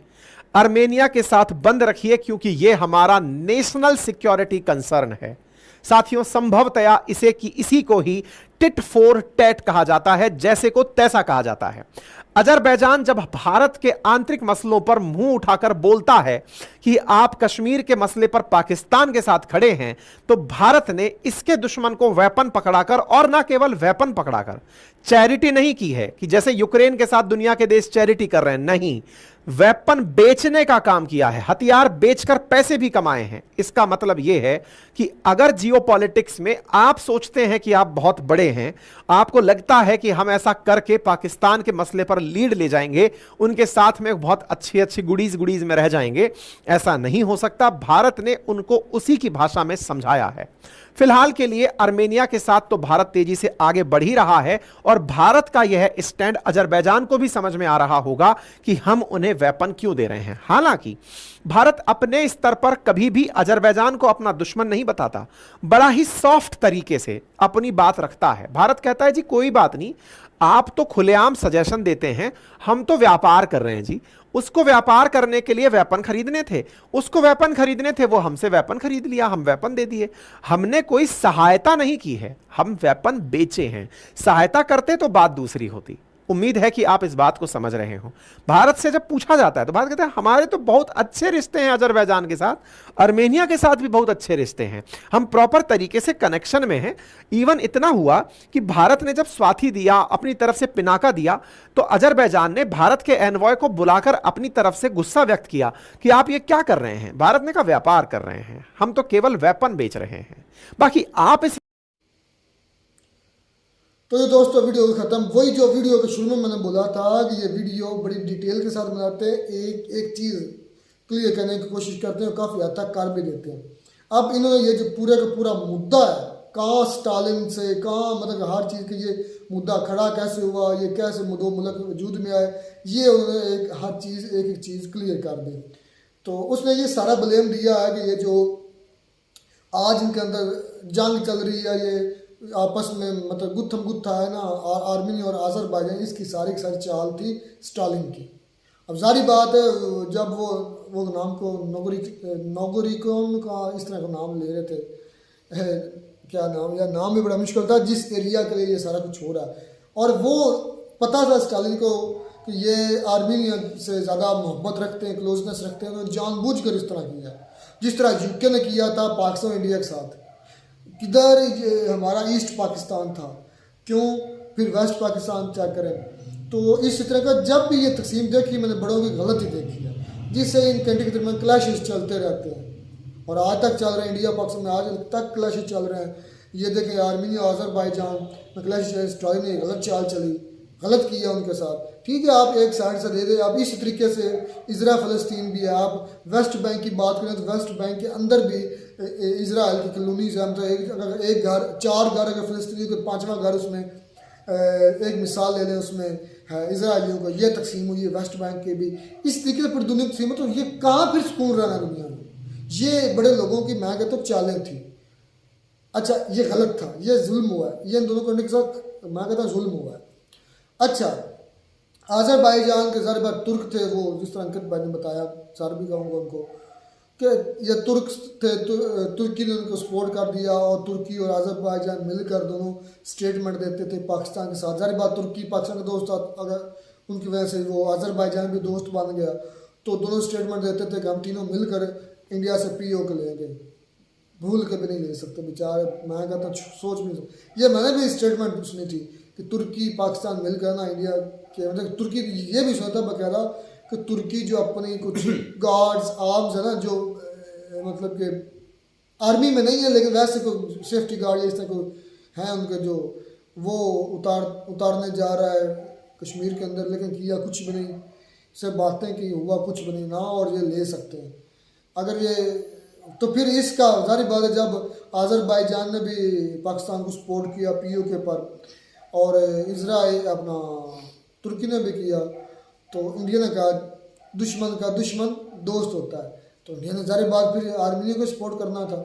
S2: आर्मेनिया के साथ बंद रखिए, क्योंकि यह हमारा नेशनल सिक्योरिटी कंसर्न है। साथियों, संभवतया इसी को ही टिट फॉर टैट कहा जाता है, जैसे को तैसा कहा जाता है। अजरबैजान जब भारत के आंतरिक मसलों पर मुंह उठाकर बोलता है कि आप कश्मीर के मसले पर पाकिस्तान के साथ खड़े हैं, तो भारत ने इसके दुश्मन को वेपन पकड़ाकर, और ना केवल वेपन पकड़ाकर, चैरिटी नहीं की है कि जैसे यूक्रेन के साथ दुनिया के देश चैरिटी कर रहे हैं, नहीं, वेपन बेचने का काम किया है। हथियार बेचकर पैसे भी कमाए हैं। इसका मतलब यह है कि अगर जियोपॉलिटिक्स में आप सोचते हैं कि आप बहुत बड़े हैं, आपको लगता है कि हम ऐसा करके पाकिस्तान के मसले पर लीड ले जाएंगे, उनके साथ में बहुत अच्छी अच्छी गुडीज में रह जाएंगे, ऐसा नहीं हो सकता। भारत ने उनको उसी की भाषा में समझाया है। फिलहाल के लिए आर्मेनिया के साथ तो भारत तेजी से आगे बढ़ ही रहा है, और भारत का यह स्टैंड अजरबैजान को भी समझ में आ रहा होगा कि हम उन्हें वेपन क्यों दे रहे हैं। हालांकि भारत अपने स्तर पर कभी भी अजरबैजान को अपना दुश्मन नहीं बताता, बड़ा ही सॉफ्ट तरीके से अपनी बात रखता है। भारत कहता है जी कोई बात नहीं, आप तो खुलेआम सजेशन देते हैं, हम तो व्यापार कर रहे हैं जी। उसको व्यापार करने के लिए वेपन खरीदने थे, उसको वेपन खरीदने थे, वो हमसे वेपन खरीद लिया, हम वेपन दे दिए। हमने कोई सहायता नहीं की है, हम वेपन बेचे हैं। सहायता करते तो बात दूसरी होती। उम्मीद है कि आप इस बात को समझ रहे हो। भारत से जब पूछा जाता है तो भारत कहता है हमारे तो बहुत अच्छे रिश्ते हैं अजरबैजान के साथ, आर्मेनिया के साथ भी बहुत अच्छे रिश्ते हैं, हम प्रॉपर तरीके से कनेक्शन में हैं। इवन इतना हुआ कि भारत ने जब स्वाति दिया, अपनी तरफ से पिनाका दिया, तो अजरबैजान ने भारत के एनवॉय को बुलाकर अपनी तरफ से गुस्सा व्यक्त किया कि आप ये क्या कर रहे हैं। भारत ने कहा व्यापार कर रहे हैं, हम तो केवल वेपन बेच रहे हैं, बाकी आप इस।
S1: तो ये दोस्तों वीडियो खत्म। वही जो वीडियो के शुरू में मैंने बोला था कि ये वीडियो बड़ी डिटेल के साथ बनाते हैं, एक एक चीज़ क्लियर करने की कोशिश करते हैं, काफ़ी हद तक कर भी देते हैं। अब इन्होंने ये जो पूरे का पूरा मुद्दा है, कहाँ स्टालिन से कहाँ मतलब हर चीज़ के ये मुद्दा खड़ा कैसे हुआ, ये कैसे दो मुल्क वजूद में आए, ये उन्होंने एक हर चीज़ एक एक चीज़ क्लियर कर दी। तो उसने ये सारा ब्लेम दिया है कि ये जो आज इनके अंदर जंग चल रही है, ये आपस में मतलब गुत्थम गुत्था है ना, आर्मेनिया और अजरबैजान, इसकी सारी चाल थी स्टालिन की। अब जारी बात है, जब वो नाम को नोगोरिकोन का इस तरह का नाम ले रहे थे, क्या नाम, या नाम भी बड़ा मुश्किल था, जिस एरिया के लिए ये सारा कुछ हो रहा है, और वो पता था स्टालिन को कि ये आर्मेनिया से ज़्यादा मोहब्बत रखते हैं, क्लोजनेस रखते हैं, तो जानबूझकर इस तरह किया, जिस तरह यूके ने किया था पाकिस्तान इंडिया के साथ। किधर हमारा ईस्ट पाकिस्तान था, क्यों फिर वेस्ट पाकिस्तान चेक करें। तो इस तरह का जब भी ये तकसीम देखी, मैंने बड़ों की गलती देखी है, जिससे इन कंट्री के दरमियान क्लैशेस चलते रहते हैं, और आज तक चल रहे हैं। इंडिया पाकिस्तान में आज तक क्लैशेस चल रहे हैं। ये देखें आर्मेनिया अजरबैजान में क्लैशेस, स्टालिन ने गलत चाल चली, गलत किया उनके साथ। ठीक है, आप एक साइड से दे दें, आप इस तरीके से इजराइल फ़लस्तीन भी है। आप वेस्ट बैंक की बात करें तो वेस्ट बैंक के अंदर भी इजराइल की कॉलोनीज हैं। तो एक घर, 4 घर अगर फ़लस्तीनी को 5वां घर उसमें, एक मिसाल ले लें, उसमें है इजराइलियों को, ये तकसीम हुई है वेस्ट बैंक के भी। इस तरीके से पूरी दुनिया तकसीम है। तो ये कहाँ फिर सुकून रहना दुनिया में, ये बड़े लोगों की मैं कहता हूँ चालें थी। अच्छा ये गलत था, ये जुल्म हुआ है, ये इन दोनों कंट्री के साथ मैं कहता हूँ जुल्म हुआ है। अच्छा आज़रबाईजान के ज़ाहिर बात तुर्क थे, वो जिस तरह अंकित भाई ने बताया, सर भी कहूँगा उनको कि ये तुर्क थे, तुर्की ने उनको सपोर्ट कर दिया और तुर्की और आज़रबाईजान मिलकर दोनों स्टेटमेंट देते थे पाकिस्तान के साथ। ज़ाहिर बात तुर्की पाकिस्तान के दोस्त अगर उनकी वजह से वो आज़रबाईजान भी दोस्त बन गया, तो दोनों स्टेटमेंट देते थे कि हम तीनों मिलकर इंडिया से PO के लेंगे, भूल के भी नहीं ले सकते बेचारे। मैं कहता सोच भी नहीं सकते। ये मैंने भी स्टेटमेंट सुनी थी कि तुर्की पाकिस्तान मिलकर ना इंडिया के, मतलब तुर्की ये भी सुना था बकायदा कि तुर्की जो अपनी कुछ गार्ड्स आर्म्स है ना, जो मतलब कि आर्मी में नहीं है लेकिन वैसे कोई सेफ्टी गार्ड इस तरह कोई हैं उनके, जो वो उतारने जा रहा है कश्मीर के अंदर, लेकिन किया कुछ भी नहीं, सिर्फ बातें की, हुआ कुछ भी नहीं ना। और ये ले सकते हैं अगर ये, तो फिर इसका जारी बात है जब आज़रबाईजान ने भी पाकिस्तान को सपोर्ट किया PO के पर, और इजराइल अपना तुर्की ने भी किया, तो इंडिया ने कहा दुश्मन का दुश्मन दोस्त होता है, तो इंडिया ने जारी बात फिर आर्मीनियों को सपोर्ट करना था।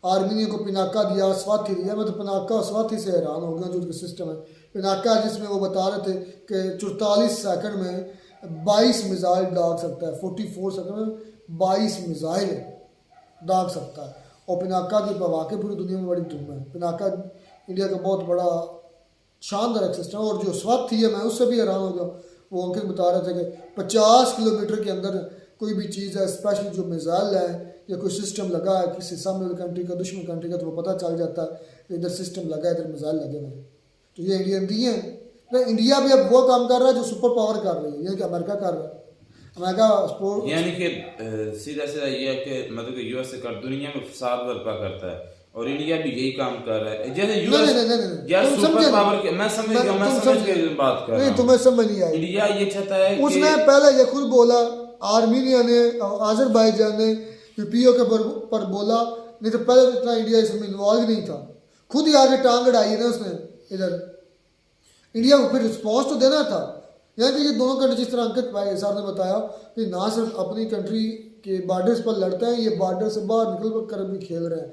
S1: आर्मीनियों को पिनाका दिया, स्वाति दिया। मैं तो पिनाका और स्वाति से हैरान हो गया जो उनका सिस्टम है। पिनाका जिसमें वो बता रहे थे कि 44 सेकंड में 22 मिसाइल दाग सकता है, 44 सेकंड में 22 मिसाइल दाग सकता है। और पिनाका की वाकई पूरी दुनिया में बड़ी धूम है। पिनाका इंडिया का बहुत बड़ा शानदार एक सिस्टम। और जो स्वाति है मैं उससे भी हैरान हो गया। वो अंकित बता रहे थे कि 50 किलोमीटर के अंदर कोई भी चीज़ है, स्पेशली जो मिसाइल है या कोई सिस्टम लगा है किसी सामने वाली कंट्री का, दुश्मन कंट्री का, तो वो पता चल जाता है इधर सिस्टम लगा है, इधर मिसाइल लगे हुए हैं। तो ये इंडियन दिए हैं ना। इंडिया भी अब वो काम कर रहा है जो सुपर पावर कर रही है, यानी कि अमेरिका कर रहा है। अमेरिका स्पोर्ट
S3: यानी कि सीधा सीधा ये है कि मतलब कि यूएस से कर दुनिया में फसाद बर्पा करता है, और इंडिया भी यही काम कर रहा है। जैसे यूएस यार सुपर पावर के, मैं समझ गया, मैं समझ के बात कर रहा हूं।
S1: नहीं तुम्हें समझ नहीं आई।
S3: इंडिया ये चाहता है
S1: उसने पहले ये खुद बोला, आर्मीनिया ने, आज़रबाईजान ने PO के पर बोला, नहीं तो पहले इतना इंडिया इसमें इन्वॉल्व नहीं था। खुद ही आगे टांग अड़ाई ना उसने इधर। इंडिया को फिर रिस्पॉन्स तो देना था। यानी कि ये दोनों कंट्री जिस तरह अंकित भाई साहब ने बताया कि ना सिर्फ अपनी कंट्री के बॉर्डर्स पर लड़ते हैं, ये बॉर्डर से बाहर निकल कर भी खेल रहे हैं।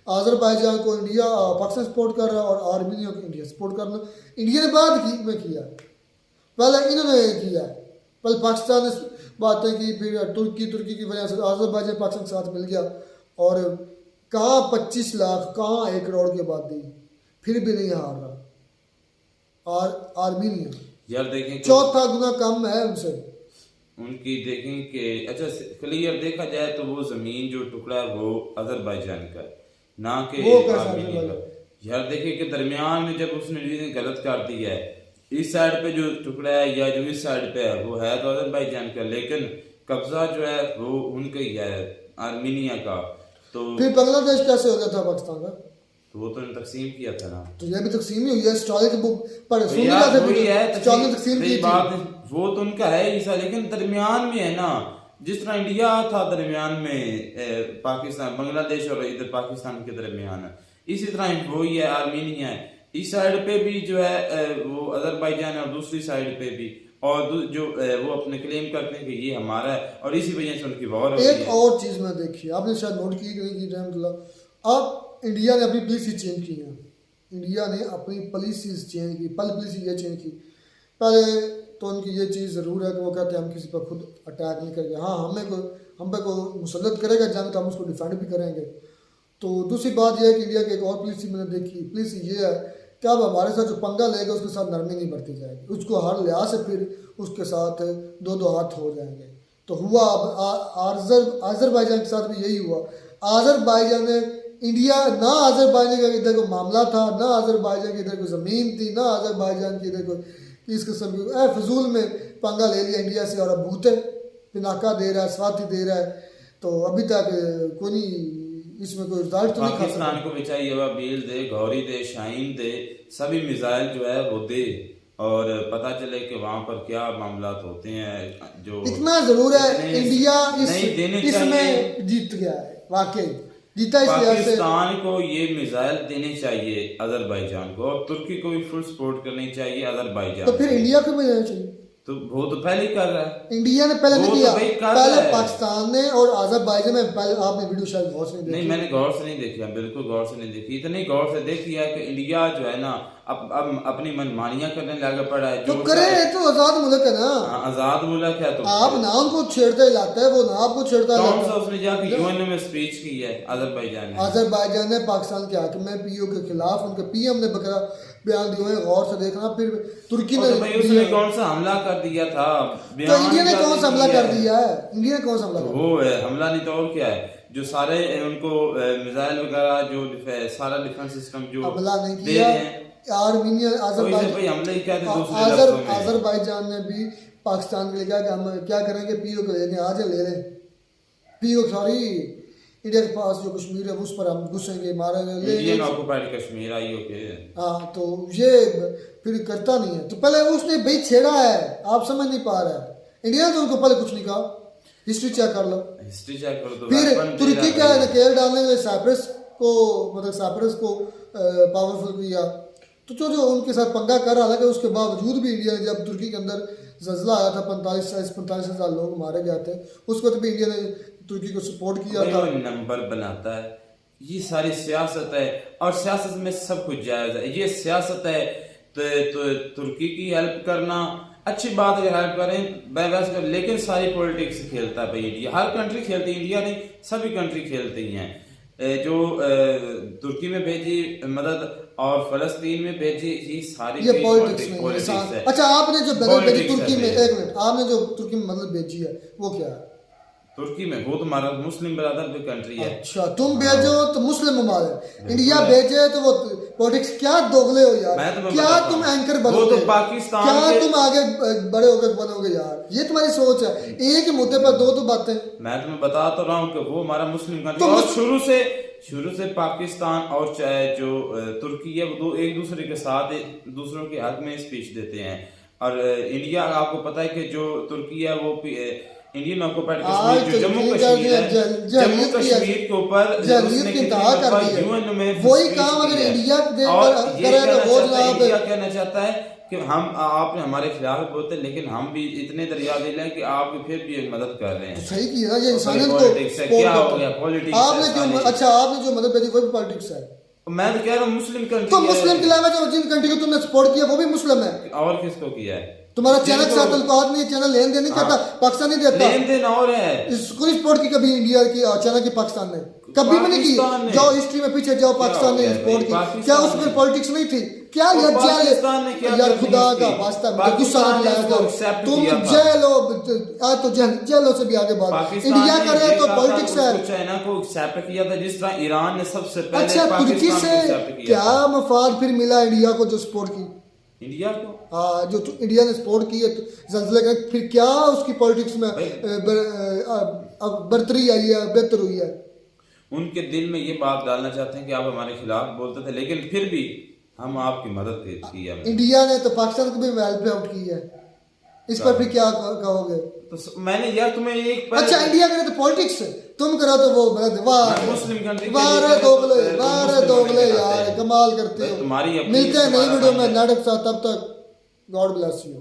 S1: आज़रबाईजान को इंडिया पाकिस्तान सपोर्ट कर रहा है और आर्मीनिया को इंडिया सपोर्ट करना। इंडिया ने बाद में किया, पहले इन्होंने किया है। पहले पाकिस्तान ने बातें की, फिर तुर्की की वजह से आज़रबाईजान पाकिस्तान के साथ मिल गया। और कहाँ 25 लाख, कहाँ 1 करोड़ की आबादी, फिर भी नहीं हार रहा। और आर्मीनिया
S3: यार देखें
S1: 4 गुना कम है उनसे।
S3: उनकी देखें कि अच्छा क्लियर देखा जाए तो वो जमीन जो टुकड़ा है वो अजरबैजान का है, ना कि आर्मीनिया का। यार देखिए कि दरमियान में जब उसने गलत कर दिया है, इस साइड पे जो टुकड़ा है या जो इस साइड पे है वो है तो अजरबैजान का, लेकिन कब्जा जो है वो उनका ही है, आर्मीनिया का। तो
S1: फिर बांग्लादेश कैसे हो गया था पाकिस्तान का?
S3: तो वो तो तकसीम किया था ना।
S1: तो ये भी तकसीम ही हुई है। स्टॉलिन के बुक पर सुन
S3: तो
S1: लिया था,
S3: तकसीम
S1: की
S3: बात वो तो उनका है ईसा, लेकिन दरमियान में है ना, जिस तरह इंडिया था दरमियान में पाकिस्तान, बांग्लादेश और इधर पाकिस्तान के दरमियान है, इसी तरह वो ही है आर्मीनिया है। इस साइड पे भी जो है वो अजरबैजान है और दूसरी साइड पे भी, और जो वो अपने क्लेम करते हैं कि ये हमारा है, और इसी वजह से उनकी वॉर होती है।
S1: एक और चीज मैं देखी, आपने शायद नोट की नहीं की रहमतुल्लाह, अब इंडिया ने अपनी पॉलिसी चेंज की है। इंडिया ने अपनी पॉलिसीज चेंज की। पॉलिसी ये चेंज की, पहले तो उनकी ये चीज़ ज़रूर है कि वो कहते हैं हम किसी पर खुद अटैक नहीं करेंगे। हाँ हम पे कोई मुसल्लत करेगा जंग तो हम उसको डिफेंड भी करेंगे। तो दूसरी बात यह है कि इंडिया की एक और पॉलिसी मैंने देखी, पॉलिसी ये है कि अब हमारे साथ जो पंगा लेगा उसके साथ नरमी नहीं बरती जाएगी, उसको हर लिहाज से फिर उसके साथ दो हाथ हो जाएंगे। तो हुआ अब आज़रबाईजान के साथ भी यही हुआ। आज़रबाईजान ने इंडिया, ना आज़रबाईजान का इधर कोई मामला था, ना आज़रबाईजान की इधर कोई ज़मीन थी, ना आज़रबाईजान की इधर कोई इस किस्म की फजूल में पंगा ले लिया इंडिया से, और अब भूते पिनाका दे रहा है, स्वाति दे रहा है। तो अभी तक कोई नहीं, इसमें कोई रिजल्ट तो नहीं खा सकता।
S3: पाकिस्तान को भी चाहिए वह बील दे, गौरी दे, शाहीन दे, सभी मिसाइल जो है वो दे, और पता चले कि वहाँ पर क्या मामला होते हैं। जो
S1: इतना जरूर है इंडिया इसमें जीत गया है, वाकई जीता। इस
S3: पाकिस्तान को ये मिसाइल देने चाहिए अजरबैजान को, और तुर्की को भी फुल सपोर्ट करनी चाहिए अजरबैजान।
S1: तो फिर इंडिया को भी देना चाहिए।
S3: तो वो तो पहले ही कर रहा है।
S1: इंडिया ने पहले
S3: वो
S1: नहीं
S3: तो
S1: किया,
S3: भाई कर
S1: पहले
S3: रहा है।
S1: पाकिस्तान ने और अजरबैजान में। पहले आपने वीडियो शायद गौर से नहीं
S3: नहीं
S1: देखी।
S3: मैंने गौर से नहीं देखी, बिल्कुल गौर से नहीं देखी। इतनी गौर से देखी है कि इंडिया जो है ना अब अपनी मनमानियां करने लगा पड़ा है।
S1: तो
S3: जो
S1: करे, तो आजाद मुल्क है ना,
S3: आजाद मुल्क है। तो
S1: आप ना उनको छेड़ता हिलाता है, वो ना आपको छेड़ता
S3: कौन
S1: हिलाता
S3: सा
S1: है।
S3: उसने जाके यूएन में स्पीच की है अजरबैजान ने?
S1: अजरबैजान ने पाकिस्तान के हक में पीओ के खिलाफ उनके पीएम ने बकरा बयान दिए हैं, गौर से देखना। फिर तुर्की ने
S3: तो भाई उसने कौन सा हमला कर दिया था?
S1: तो इंडिया ने कौन सा हमला कर दिया है? इंडिया ने कौन सा हमला कर दिया?
S3: वो है हमला, नहीं तो और क्या है? जो सारे उनको मिसाइल वगैरह जो सारा डिफेंस सिस्टम जो
S1: हमला नहीं
S3: दे
S1: किया।
S3: रहे हैं,
S1: आर्मीनियन
S3: भाई हमले ही कहते हैं दूसरे लफ्जों में।
S1: अजरबैजान ने भी पाकिस्तान के लिए कहा कि हम क्या करेंगे, पीओ को लेने आज ले लें। पीओ सॉरी, इंडिया के पास जो कश्मीर है उस पर हम घुसेंगे, मारेंगे,
S3: इंडियन ऑक्युपाइड कश्मीर आई ओके।
S1: हाँ, तो ये फिर करता नहीं है। तो पहले उसने भाई छेड़ा है, आप समझ नहीं पा रहे हैं। इंडिया ने तो उनको पहले कुछ नहीं कहा। हिस्ट्री चेक कर लो,
S3: हिस्ट्री चेक कर दो।
S1: फिर तुर्की का नकेल डालने के लिए साइप्रस को, मतलब साइप्रस को पावरफुल किया। तो जो उनके साथ पंगा कर रहा, हालांकि उसके बावजूद भी इंडिया ने, जब तुर्की के अंदर जल्जला आया था 45,000 लोग मारे गए थे, उस वक्त भी इंडिया ने तुर्की को सपोर्ट किया था।
S3: नंबर बनाता है, ये सारी सियासत है और सियासत में सब कुछ जायज है। ये सियासत है तो तुर्की की हेल्प करना अच्छी बात, अगर हेल्प करें वैसे कर, लेकिन सारी पॉलिटिक्स खेलता है भाई इंडिया। हर कंट्री खेलती है, इंडिया नहीं सभी कंट्री खेलती हैं। जो तुर्की में भेजी मदद और फलस्तीन में भेजी, ये सारी
S1: ये पॉलिटिक्स
S3: है।
S1: अच्छा, आपने जो मदद भेजी तुर्की में, एक मिनट, आपने जो तुर्की में मदद भेजी है वो क्या है?
S3: तुर्की में वो तुम्हारा मुस्लिम ब्रदर की कंट्री है।
S1: अच्छा, तुम भेजो तो मुस्लिम ममालिक, इंडिया भेजे तो वो पॉलिटिक्स। क्या दोगले हो यार, क्या तुम एंकर बनोगे?
S3: तो पाकिस्तान
S1: क्या तुम आगे बड़े होकर बनोगे यार? ये तुम्हारी सोच है, एक ही मुद्दे पर दो बातें।
S3: मैं तुम्हें बता तो रहा हूँ कि वो हमारा मुस्लिम कंट्री तो और शुरू से पाकिस्तान और चाहे जो तुर्की है वो एक दूसरे के साथ दूसरों के हक में स्पीच देते हैं। और इंडिया, आपको पता है कि जो तुर्की है वो इंडियन ऑक्युपाइड कश्मीर, जो जम्मू कश्मीर है, जम्मू कश्मीर के ऊपर यूएन में
S1: वही काम अगर इंडिया करे तो वो जनाब
S3: इंडिया कहना चाहता है कि हम आपने हमारे खिलाफ बोलते हैं, लेकिन हम भी इतने दरिया दिल हैं कि आप फिर भी मदद कर रहे हैं।
S1: सही किया, ये इंसानियत को
S3: क्या हो गया? पॉलिटिक्स
S1: आपने क्यों? अच्छा, आपने जो मदद भेजी वो भी पॉलिटिक्स है।
S3: मैं तो कह रहा हूँ मुस्लिम कंट्री,
S1: तो मुस्लिम के अलावा जो जिन कंट्री को तुमने सपोर्ट किया वो भी मुस्लिम है।
S3: और किसको किया है?
S1: तुम्हारा चैनल के साथ ताल्लुकात नहीं है, चैनल लेन देन नहीं करता, पाकिस्तान नहीं देता
S3: लेन देन और है।
S1: इसको सपोर्ट की कभी इंडिया की चैनल की पाकिस्तान ने कभी भी नहीं की। जाओ हिस्ट्री में पीछे जाओ, पाकिस्तान ने सपोर्ट की। क्या उसमें पॉलिटिक्स नहीं थी? क्या लज्जा है यार, खुदा का वास्ता, मुझे गुस्सा नहीं लाया। तुम जेलो तो जेलों से भी आगे बात। इंडिया करे तो पॉलिटिक्स है।
S3: चाइना को एक्सेप्ट किया था जिस तरह ईरान ने सबसे पहले।
S1: अच्छा, तुर्की से क्या मफाद फिर मिला इंडिया को जो सपोर्ट की?
S3: इंडिया को
S1: हाँ, जो इंडिया ने सपोर्ट की है जल्जले का, फिर क्या उसकी पॉलिटिक्स में बढ़तरी आई है, बेहतर हुई है?
S3: उनके दिल में ये बात डालना चाहते हैं कि आप हमारे खिलाफ बोलते थे, लेकिन फिर भी हम आपकी मदद की है।
S1: इंडिया ने तो पाकिस्तान को भी हेल्प आउट की है, इस पर फिर क्या कहोगे?
S3: तो मैंने यार तुम्हें एक
S1: अच्छा, इंडिया करे तो पॉलिटिक्स, तुम करो तो वो
S3: मुस्लिम कंट्री
S1: वाह दोगले यार, कमाल करते हो।
S3: तुम्हारी
S1: मिलते हैं नई वीडियो में, नाटक साथ, तब तक गॉड ब्लेस यू।